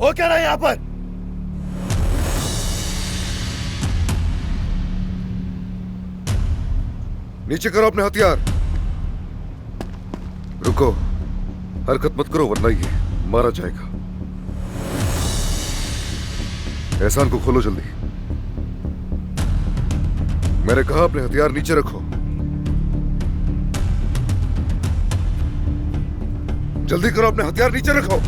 हो क्या रहा है यहाँ पर? नीचे करो अपने हथियार। रुको, हरकत मत करो वरना ये मारा जाएगा। एहसान को खोलो जल्दी। मैंने कहा अपने हथियार नीचे रखो। जल्दी करो, अपने हथियार नीचे रखो।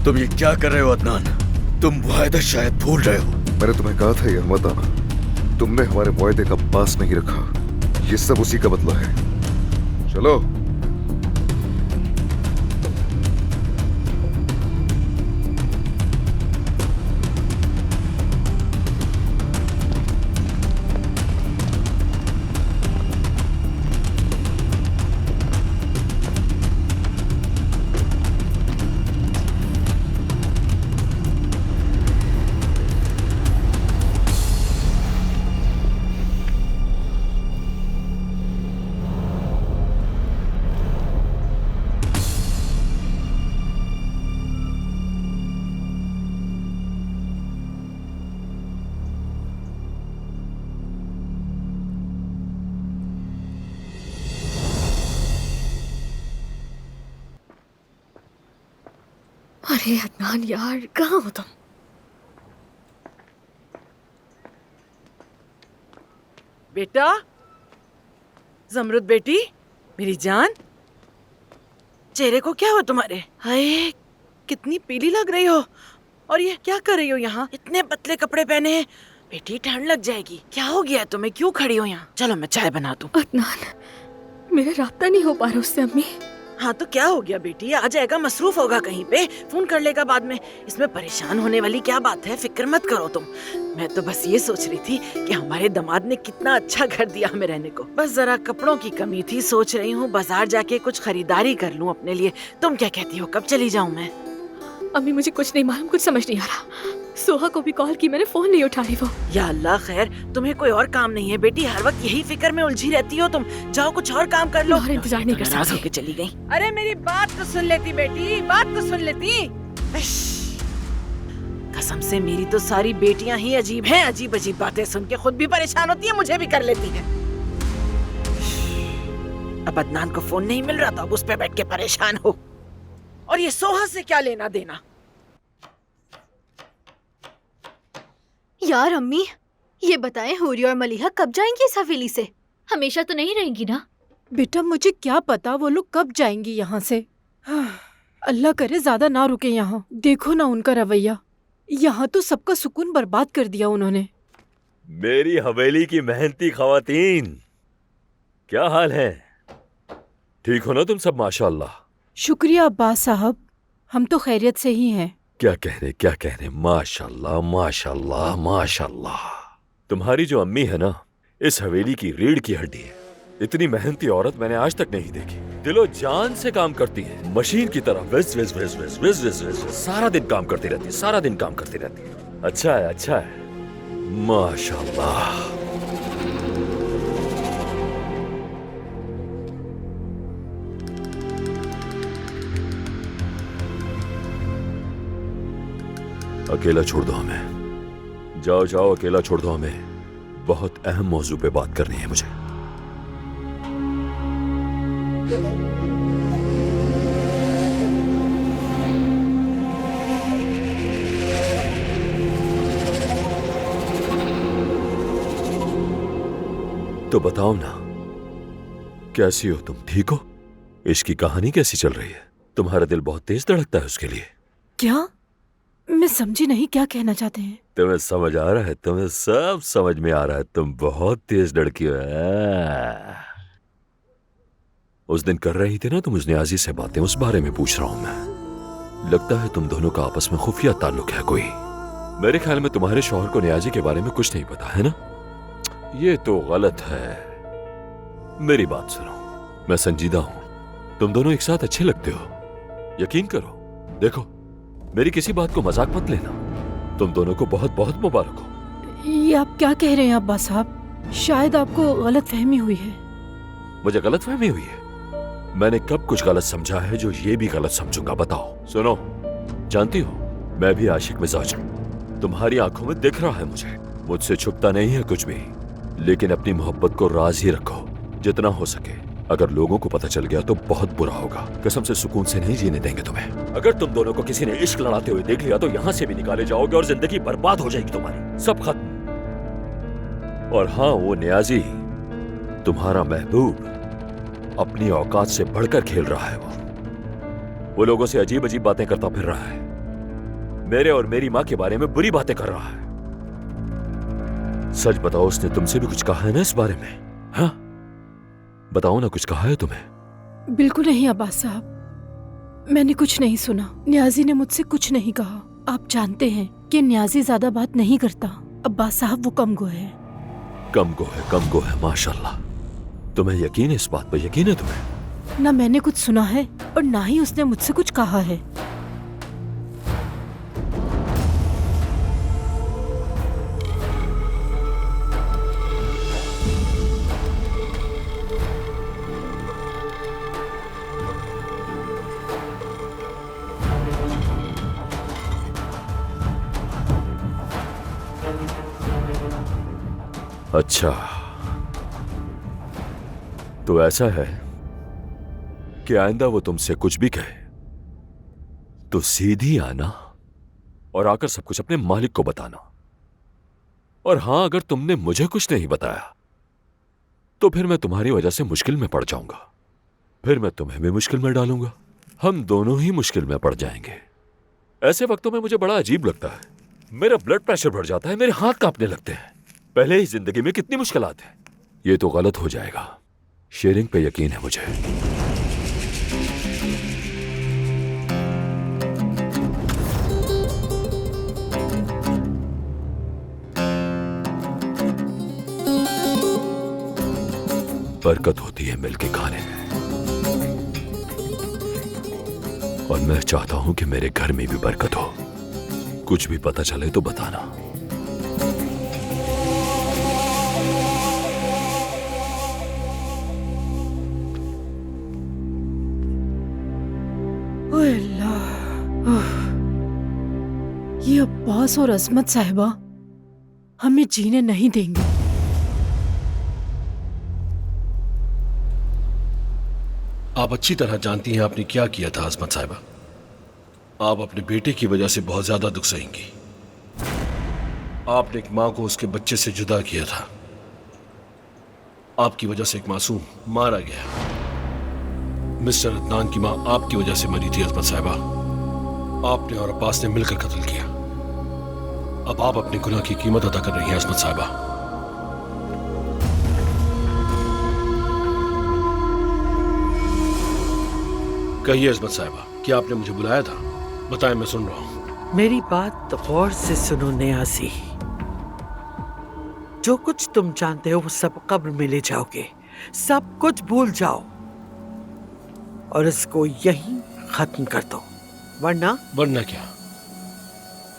तुम ये क्या कर रहे हो अदनान? तुम वायदा शायद भूल रहे हो। मैंने तुम्हें कहा था यह मत आना। तुमने हमारे वायदे का पास नहीं रखा। ये सब उसी का बदला है। चलो। अरे अदनान यार, कहाँ हो तुम? बेटा, जमरुद बेटी, मेरी जान, चेहरे को क्या हुआ तुम्हारे? हाय, कितनी पीली लग रही हो। और ये क्या कर रही हो यहाँ? इतने पतले कपड़े पहने हैं। बेटी ठंड लग जाएगी। क्या हो गया तुम्हें? क्यों खड़ी हो यहाँ? चलो मैं चाय बना दूँ। अदनान, मेरा राब्ता नहीं हो पा रहा उससे अम्मी। हाँ तो क्या हो गया बेटी? आ जाएगा, मसरूफ होगा कहीं पे, फोन कर लेगा बाद में। इसमें परेशान होने वाली क्या बात है? फिक्र मत करो तुम। मैं तो बस ये सोच रही थी कि हमारे दामाद ने कितना अच्छा घर दिया हमें रहने को। बस जरा कपड़ों की कमी थी, सोच रही हूँ बाजार जाके कुछ खरीदारी कर लूँ अपने लिए। तुम क्या कहती हो, कब चली जाऊँ मैं? अम्मी मुझे कुछ नहीं मालूम, कुछ समझ नहीं आ रहा। सोहा को भी कॉल की, मैंने फोन नहीं उठा रही वो। या अल्लाह, खैर तुम्हें कोई और काम नहीं है बेटी? हर वक्त यही फिक्र में उलझी रहती हो तुम। जाओ कुछ और काम कर लो। और इंतजार नहीं कर सकती। नाराज होके चली गई। अरे मेरी बात तो सुन लेती बेटी, बात तो सुन लेती। कसम से मेरी तो सारी बेटियां ही अजीब हैं। अजीब अजीब बातें सुन के खुद भी परेशान होती है, मुझे भी कर लेती है। अब अदनान को फोन नहीं मिल रहा तो अब उस पे बैठ के परेशान हो। और ये सोहा से क्या लेना देना? यार अम्मी, ये बताएं हुरी और मलिहा कब जाएंगी इस हवेली से? हमेशा तो नहीं रहेंगी ना। बेटा मुझे क्या पता वो लोग कब जाएंगी यहाँ से। अल्लाह करे ज्यादा ना रुके यहाँ। देखो ना उनका रवैया, यहाँ तो सबका सुकून बर्बाद कर दिया उन्होंने। मेरी हवेली की मेहनती खवातीन, क्या हाल है? ठीक हो ना तुम सब? माशाअल्लाह। शुक्रिया अब्बास साहब, हम तो खैरियत से ही हैं। क्या कहने, माशाअल्लाह माशाअल्लाह माशाअल्लाह। तुम्हारी जो अम्मी है ना, इस हवेली की रीढ़ की हड्डी है। इतनी मेहनती औरत मैंने आज तक नहीं देखी। दिलो जान से काम करती है, मशीन की तरह विज विज विज विज विज विज विज। सारा दिन काम करती रहती है, सारा दिन काम करती रहती है। अच्छा है, अच्छा है, माशाअल्लाह। अकेला छोड़ दो हमें। जाओ जाओ, अकेला छोड़ दो हमें। बहुत अहम मौजू पे बात करनी है मुझे। तो बताओ ना, कैसी हो तुम? ठीक हो? इश्क की कहानी कैसी चल रही है? तुम्हारा दिल बहुत तेज धड़कता है उसके लिए। क्या? मैं समझी नहीं, क्या कहना चाहते हैं? तुम्हें समझ आ रहा है, तुम्हें सब समझ में आ रहा है। तुम बहुत तेज लड़की हो। उस दिन कर रही थी ना तुम उस न्याजी से बातें, उस बारे में पूछ रहा हूं मैं। लगता है तुम दोनों का आपस में खुफिया ताल्लुक है कोई। मेरे ख्याल में तुम्हारे शौहर को न्याजी के बारे में कुछ नहीं पता है ना? ये तो गलत है। मेरी बात सुनो, मैं संजीदा हूं। तुम दोनों एक साथ अच्छे लगते हो, यकीन करो। देखो, मेरी किसी बात को मजाक मत लेना। तुम दोनों को बहुत बहुत मुबारक हो। ये आप क्या कह रहे हैं अब्बास साहब? शायद आपको गलतफहमी हुई है। मुझे गलतफहमी हुई है? मैंने कब कुछ गलत समझा है जो ये भी गलत समझूंगा? बताओ। सुनो, जानती हो मैं भी आशिक मिजाज हूं। तुम्हारी आंखों में दिख रहा है मुझसे छुपता नहीं है कुछ भी। लेकिन अपनी मोहब्बत को राज ही रखो जितना हो सके। अगर लोगों को पता चल गया तो बहुत बुरा होगा। कसम से सुकून से नहीं जीने देंगे तुम्हें। अगर तुम दोनों को किसी ने इश्क लड़ाते हुए देख लिया तो यहाँ से भी निकाले जाओगे और जिंदगी बर्बाद हो जाएगी तुम्हारी, सब खत्म। और हाँ, वो नियाजी तुम्हारा महबूब अपनी औकात से बढ़कर खेल रहा है। वो लोगों से अजीब अजीब बातें करता फिर रहा है। मेरे और मेरी माँ के बारे में बुरी बातें कर रहा है। सच बताओ, उसने तुमसे भी कुछ कहा है ना इस बारे में? हाँ बताओ ना, कुछ कहा है तुम्हें? बिल्कुल नहीं अब्बास साहब, मैंने कुछ नहीं सुना। न्याजी ने मुझसे कुछ नहीं कहा। आप जानते हैं कि न्याजी ज्यादा बात नहीं करता। अब्बास साहब वो कमगो है। कमगो है माशाल्लाह। तुम्हें यकीन है? इस बात पर यकीन है तुम्हें? ना मैंने कुछ सुना है और ना ही उसने मुझसे कुछ कहा है। अच्छा, तो ऐसा है कि आइंदा वो तुमसे कुछ भी कहे तो सीधी आना और आकर सब कुछ अपने मालिक को बताना। और हां, अगर तुमने मुझे कुछ नहीं बताया तो फिर मैं तुम्हारी वजह से मुश्किल में पड़ जाऊंगा। फिर मैं तुम्हें भी मुश्किल में डालूंगा। हम दोनों ही मुश्किल में पड़ जाएंगे। ऐसे वक्तों में मुझे बड़ा अजीब लगता है। मेरा ब्लड प्रेशर बढ़ जाता है, मेरे हाथ कांपने लगते हैं। पहले ही जिंदगी में कितनी मुश्किलात है। ये तो गलत हो जाएगा। शेयरिंग पे यकीन है मुझे। बरकत होती है मिलके खाने में। और मैं चाहता हूं कि मेरे घर में भी बरकत हो। कुछ भी पता चले तो बताना। ओए अल्लाह, ये अब्बास और अजमत साहिबा हमें जीने नहीं देंगे। आप अच्छी तरह जानती हैं आपने क्या किया था अजमत साहिबा। आप अपने बेटे की वजह से बहुत ज्यादा दुख सहेंगी। आपने एक मां को उसके बच्चे से जुदा किया था। आपकी वजह से एक मासूम मारा गया। मिस्टर अदनान की मां आपकी वजह से मरी थी अजमत साहिबा। आपने और अब्बास ने मिलकर कत्ल किया। अब आप अपने गुनाह की कीमत अदा कर रही हैं अजमत साहिबा। कहिए अजमत साहिबा, क्या आपने मुझे बुलाया था? बताएं, मैं सुन रहा हूं। मेरी बात गौर से सुनो नियाज़ी। जो कुछ तुम जानते हो वो सब कब्र में ले जाओगे। सब कुछ भूल जाओ और इसको यहीं खत्म कर दो, वरना क्या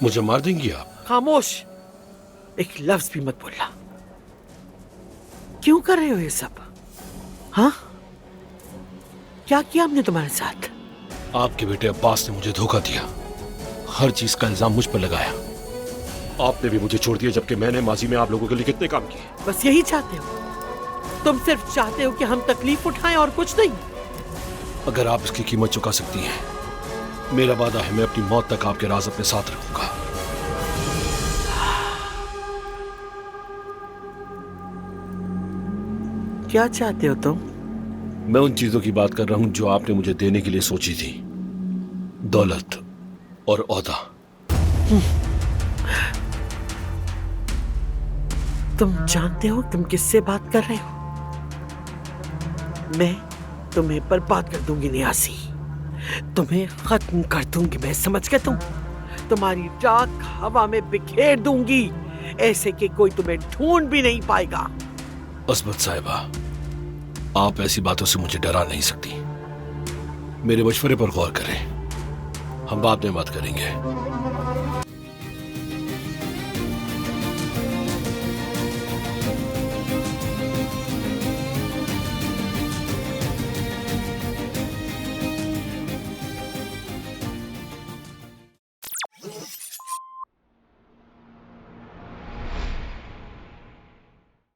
मुझे मार देंगी आप? खामोश, एक लफ्ज भी मत बोलना। क्यों कर रहे हो ये सब? हाँ, क्या किया हमने तुम्हारे साथ? आपके बेटे अब्बास ने मुझे धोखा दिया। हर चीज का इल्जाम मुझ पर लगाया। आपने भी मुझे छोड़ दिया, जबकि मैंने माजी में आप लोगों के लिए कितने काम किए। बस यही चाहते हो? तुम सिर्फ चाहते हो कि हम तकलीफ उठाएं और कुछ नहीं? अगर आप इसकी कीमत चुका सकती हैं, मेरा वादा है मैं अपनी मौत तक आपके राज अपने साथ रखूंगा। क्या चाहते हो तुम? मैं उन चीजों की बात कर रहा हूं जो आपने मुझे देने के लिए सोची थी। दौलत और ओहदा। तुम जानते हो तुम किससे बात कर रहे हो? मैं तुम्हें बर्बाद कर दूंगी नियाज़ी। तुम्हें खत्म कर दूंगी मैं, समझ गए तुम? तुम्हारी राख हवा में बिखेर दूंगी, ऐसे कि कोई तुम्हें ढूंढ भी नहीं पाएगा। अजमत साहिबा, आप ऐसी बातों से मुझे डरा नहीं सकती। मेरे मशवरे पर गौर करें। हम बाद में बात करेंगे।